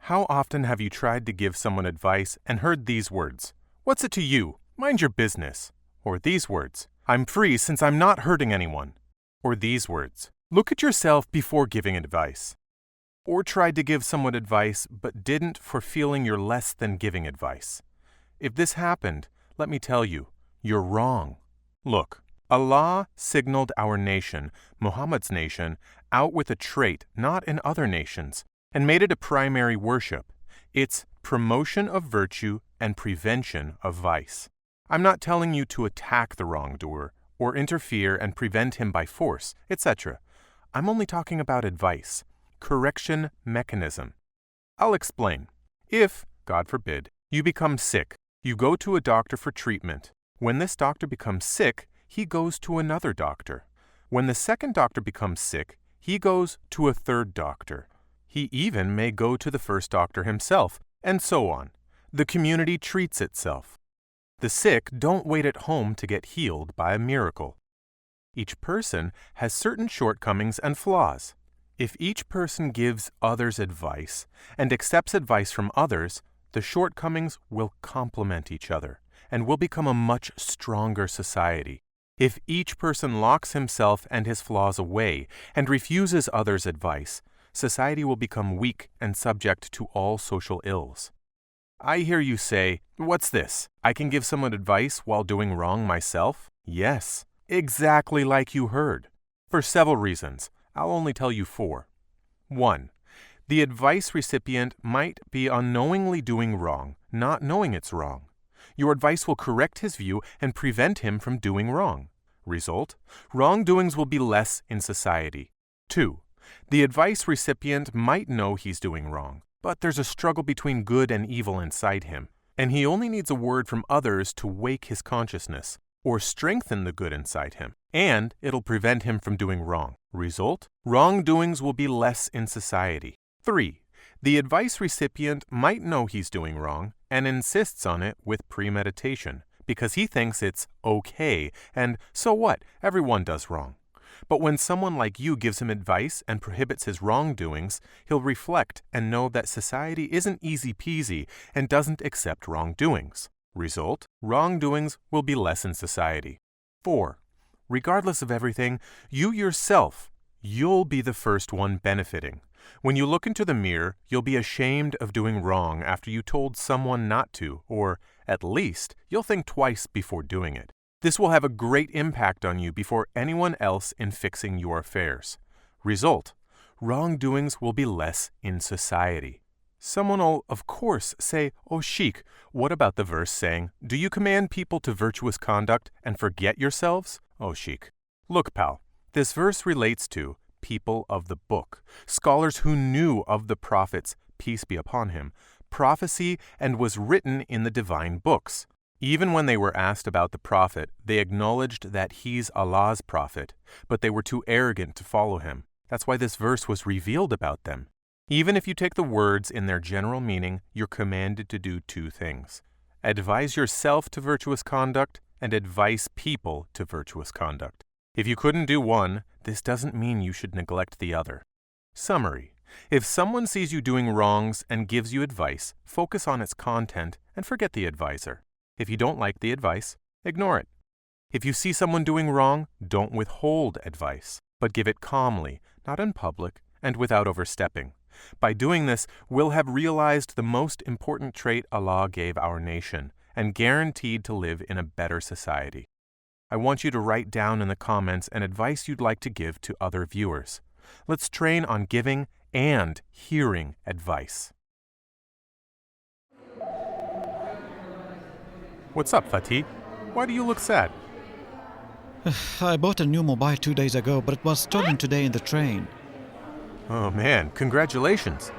How often have you tried to give someone advice and heard these words, "What's it to you? Mind your business." Or these words, "I'm free since I'm not hurting anyone." Or these words, "Look at yourself before giving advice." Or tried to give someone advice but didn't for feeling you're less than giving advice. If this happened, let me tell you, you're wrong. Look, Allah signaled our nation, Muhammad's nation, out with a trait not in other nations, and made it a primary worship. It's promotion of virtue and prevention of vice. I'm not telling you to attack the wrongdoer or interfere and prevent him by force, etc. I'm only talking about advice, correction mechanism. I'll explain. If, God forbid, you become sick, you go to a doctor for treatment. When this doctor becomes sick, he goes to another doctor. When the second doctor becomes sick, he goes to a third doctor. He even may go to the first doctor himself, and so on. The community treats itself. The sick don't wait at home to get healed by a miracle. Each person has certain shortcomings and flaws. If each person gives others advice and accepts advice from others, the shortcomings will complement each other and will become a much stronger society. If each person locks himself and his flaws away and refuses others' advice, society will become weak and subject to all social ills. I hear you say, "What's this? I can give someone advice while doing wrong myself?" Yes, exactly like you heard. For several reasons. I'll only tell you 4. 1. The advice recipient might be unknowingly doing wrong, not knowing it's wrong. Your advice will correct his view and prevent him from doing wrong. Result: wrongdoings will be less in society. 2. The advice recipient might know he's doing wrong, but there's a struggle between good and evil inside him, and he only needs a word from others to wake his consciousness, or strengthen the good inside him, and it'll prevent him from doing wrong. Result: wrongdoings will be less in society. 3. The advice recipient might know he's doing wrong and insists on it with premeditation, because he thinks it's okay, and so what, everyone does wrong. But when someone like you gives him advice and prohibits his wrongdoings, he'll reflect and know that society isn't easy peasy and doesn't accept wrongdoings. Result: wrongdoings will be less in society. 4. Regardless of everything, you yourself, you'll be the first one benefiting. When you look into the mirror, you'll be ashamed of doing wrong after you told someone not to, or at least you'll think twice before doing it. This will have a great impact on you before anyone else in fixing your affairs. Result: wrongdoings will be less in society. Someone will, of course, say, "Oh, Sheikh, what about the verse saying, 'Do you command people to virtuous conduct and forget yourselves?'" Oh, Sheikh. Look, pal, this verse relates to people of the book, scholars who knew of the prophets, peace be upon him, prophecy, and was written in the divine books. Even when they were asked about the prophet, they acknowledged that he's Allah's prophet, but they were too arrogant to follow him. That's why this verse was revealed about them. Even if you take the words in their general meaning, you're commanded to do 2 things. Advise yourself to virtuous conduct and advise people to virtuous conduct. If you couldn't do one, this doesn't mean you should neglect the other. Summary: if someone sees you doing wrongs and gives you advice, focus on its content and forget the advisor. If you don't like the advice, ignore it. If you see someone doing wrong, don't withhold advice, but give it calmly, not in public, and without overstepping. By doing this, we'll have realized the most important trait Allah gave our nation, and guaranteed to live in a better society. I want you to write down in the comments an advice you'd like to give to other viewers. Let's train on giving and hearing advice. What's up, Fatih? Why do you look sad? I bought a new mobile 2 days ago, but it was stolen today in the train. Oh man, congratulations.